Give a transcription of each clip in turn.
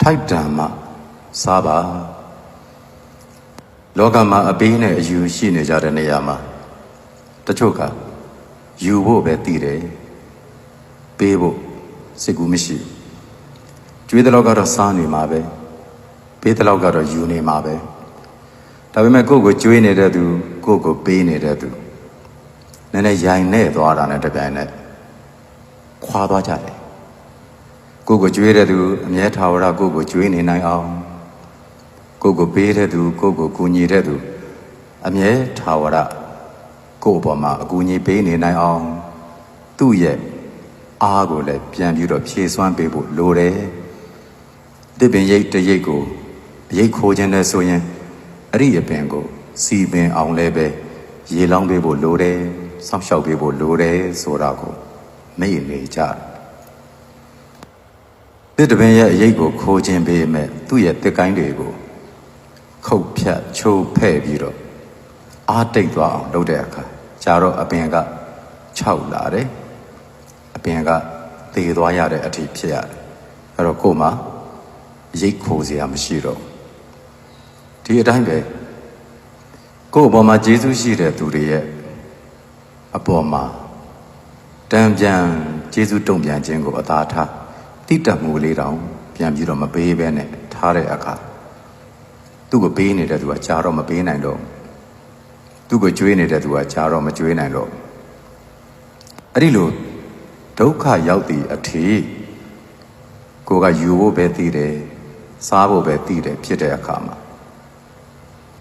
ထိုက်တန်မှစားပါလောကမှာအပေးနဲ့အယူရှိနေကြတဲ့နေရာမှာတချို့ကယူဖို့ပဲတည်တယ်ပေးဖို့စိတ်ကူးမရှိကျွေးတဲ့လောက်ကတော့စားနေမှာပဲပေးတဲ့လောက်ကတော့ယူနေမှာပဲဒါပေမဲ့ကိုယ့်ကိုကျွေးနေတဲ့သူကိုယ့်ကိုပေးနေတဲ့သူနည်းနည်းရိုင်နဲ့သွားတာနဲ့တပြိုင်နက်ခွာသွားကြတယ်ကိုယ့်ကိုကျွေးတဲ့သူအမြဲထာဝရကိုယ့်ကိုကျွေးနေနိုင်အောင်ကိုယ့်ကိုပေးတဲ့သူကိုယ့်ကိုကူညီတဲ့သူအမြဲထာဝရကိုယ့်အပေါ်မှာအကူအညီပေးနေနိုင်အောင်သူ့ရဲ့အားကိုလည်းပြန်ပြီးတော့ဖြည့်စွမ်းပေးဖို့လိုတယ်တစ်ပင်ရိတ်တရိတ်ကိုအရိတ်ခိုးခြင်းနဲ့ဆိုရင်အဲ့ဒီအပင်ကိုစီပင်အောင်လည်းပဲရေလောင်းပေးဖို့လိုတယ်စောင့်ရှောက်ပေးဖို့လိုတယ်ဆိုတာကိုမေ့နေကြတယ်တစ်ပင်ရဲ့အရိတ်ကိုခိုးခြင်းပေးမဲ့သူ့ရဲ့တစ်ကိုင်းတွေကိုခုတ်ဖြတ်ချိုးဖဲ့ပြီးတော့အားတိတ်သွားအောင်လုပ်တဲ့အခါကျတော့အပင်ကခြောက်လာတယ်အပင်ကသေသွားရတဲ့အထိဖြစ်ရတယ်အဲ့တော့ကိုယ်မှာရိတ်ခိုးစရာမရှိတော့ဒီအတိုင်းပဲကိုယ့်အပေါ်မှာကျေးဇူးရှိတဲ့သူတွေရဲ့အပေါ်မှာတံပြန်ကျေးဇူးတုံ့ပြန်ခြင်းကိုအသာထားတိတက်မှုလေးတောင်ပြန်ပြီးတော့မပေးဘဲနဲ့ထားတဲ့အခါသူ့ကိုပေးနေတဲ့သူကကြားတော့မပေးနိုင်တော့သူ့ကိုကျွေးနေတဲ့သူကကြားတော့မကျွေးနိုင်တော့အဲ့ဒီလိုဒုက္ခရောက်သည့်အထိကိုကယူဖို့ပဲသိတယ်စားဖို့ပဲသိတယ်ဖြစ်တဲ့အခါမှာ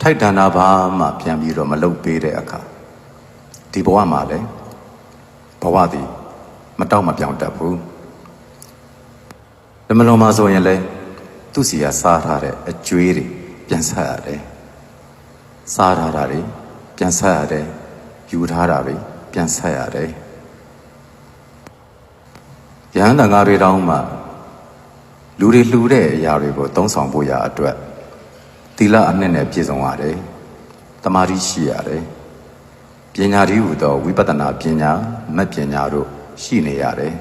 ထိုက်တန်တာဘာမှပြန်ပြီးတော့မလုပ်ပေးတဲ့အခါဒီဘဝမှာလည်းဘဝသည်မတောက်မပြောင်တတ်ဘူးဓမ္မလုံးမှာဆိုရင်လည်းသူ့စီကစားထားတဲ့အကျွေးတွေပြန်ဆက်ရတယ်စားထားတာတွေပြန်ဆက်ရတယ်ယူထားတာတွေပြန်ဆက်ရတယ်ယဟန်တန်ဃာတွေတောင်းမှလူတွေလှူတဲ့အရာတွေကိုသုံးဆောင်ဖို့ရအတွက်သီလအနှစ်နဲ့ပြည့်စုံရတယ်တမာတိရှိရတယ်ပညာတည်းဟူသောဝိပဿနာပညာမတ်ပညာတို့ရှိနေရတယ်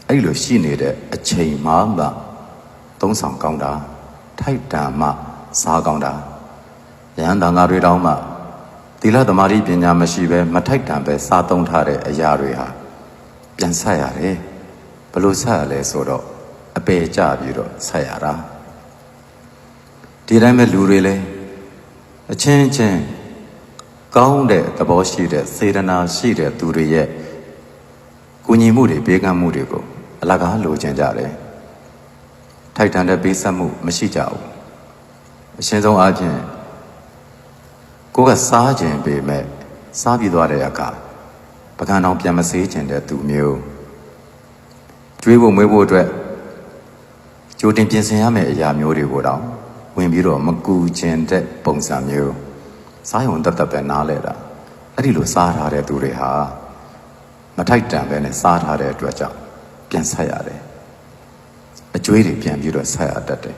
အဲ့လိုရှိနေတဲ့အချိန်မှသုံးဆောင်ကောင်းတာထိုက်တန်မှစားကောင်းတာယဟန်တန်ဃာတွေတောင်းမှသီလတမာတိပညာမရှိဘဲမထိုက်တန်ပဲစားသုံးထားတဲ့အရာတွေဟာပြန်ဆက်ရတယ်ဘလို့ဆက်ရလဲဆိုတော့အပေကြပြီးတော့ဆက်ရတာဒီတိုင်းပဲလူတွေလည်းအချင်းချင်းကောင်းတဲ့သဘောရှိတဲ့စေတနာရှိတဲ့သူတွေရဲ့ကူညီမှုတွေပေးကမ်းမှုတွေကိုအလကားလိုချင်ကြတယ်ထိုက်တန်တဲ့ပေးဆက်မှုမရှိကြဘူးအရှင်းဆုံးအားဖြင့်ကိုကစားခြင်းပေမဲ့စားပြီးသွားတဲ့အခါပကံတော်ပြန်မစေးခြင်းတဲ့သူမျိုးကျွေးဖို့မွေးဖို့အတွက်ကြိုတင်ပြင်ဆင်ရမယ့်အရာမျိုးတွေကိုတော့ဝင်ပြီးတော့မကူခြင်းတဲ့ပုံစံမျိုးစားရုံတတ်ပဲနားလဲတာအဲ့ဒီလိုစားထားတဲ့သူတွေဟာမထိုက်တန်ပဲနဲ့စားထားတဲ့အတွက်ကြောင့်ပြန်ဆက်ရတယ်အကျွေးတွေပြန်ပြီးတော့ဆက်ရတတ်တယ်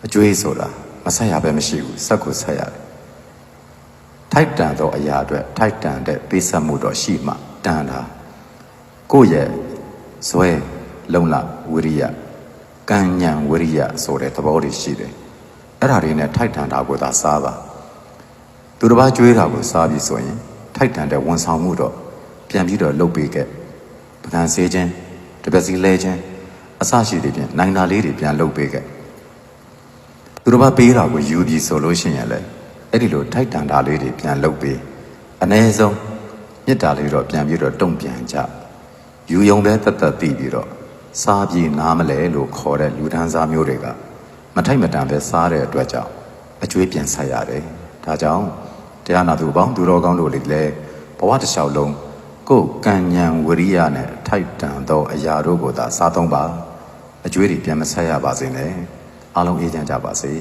အကျွေးဆိုတာမဆက်ရပဲမရှိဘူးဆက်ကိုဆက်ရတယ်ထိုက်တန်သောအရာအတွက်ထိုက်တန်တဲ့ပေးဆက်မှုတော့ရှိမှတန်တာကိုယ့်ရဲ့ဇွဲလုံလဝိရိယကံဉဏ်ဝိရိယဆိုတဲ့သဘောတွေရှိတယ်အဲ့ဒါတွေနဲ့ထိုက်တန်တာကိုသာစားပါသူတစ်ပါးကျွေးတာကိုစားပြီးဆိုရင်ထိုက်တန်တဲ့ဝန်ဆောင်မှုတော့ပြန်ပြီးတော့လုပ်ပေးခဲ့ပကံစေးခြင်းတပည့်စီလဲခြင်းအစရှိတဲ့ပြင်နိုင်တာလေးတွေပြန်လုပ်ပေးခဲ့သူတစ်ပါးပေးတာကိုယူပြီးဆိုလို့ရှိရင်လည်းအဲ့ဒီလိုထိုက်တန်တာလေးတွေပြန်လုပ်ပေးအ ਨੇ ဆုံးမြစ်တာလေးတော့ပြန်ပြီးတော့တုံ့ပြန်ကြယူယုံပဲတတ်သိပြီးတော့စားပြီးနားမလဲလို့ခေါ်တဲ့လူဒန်းစားမျိုးတွေကမထိုက်မတန်ပဲစားတဲ့အတွက်ကြောင့်အကျွေးပြန်ဆက်ရတယ်ဒါကြောင့်တရားနာသူပေါင်းသူတော်ကောင်းတို့လည်းဘဝတစ်လျှောက်လုံးကိုယ်ကံဉဏ်ဝိရိယနဲ့ထိုက်တန်သောအရာတို့ကိုသာစားသုံးပါအကျွေးတွေပြန်မဆက်ရပါစေနဲ့အားလုံးအေးချမ်းကြပါစေ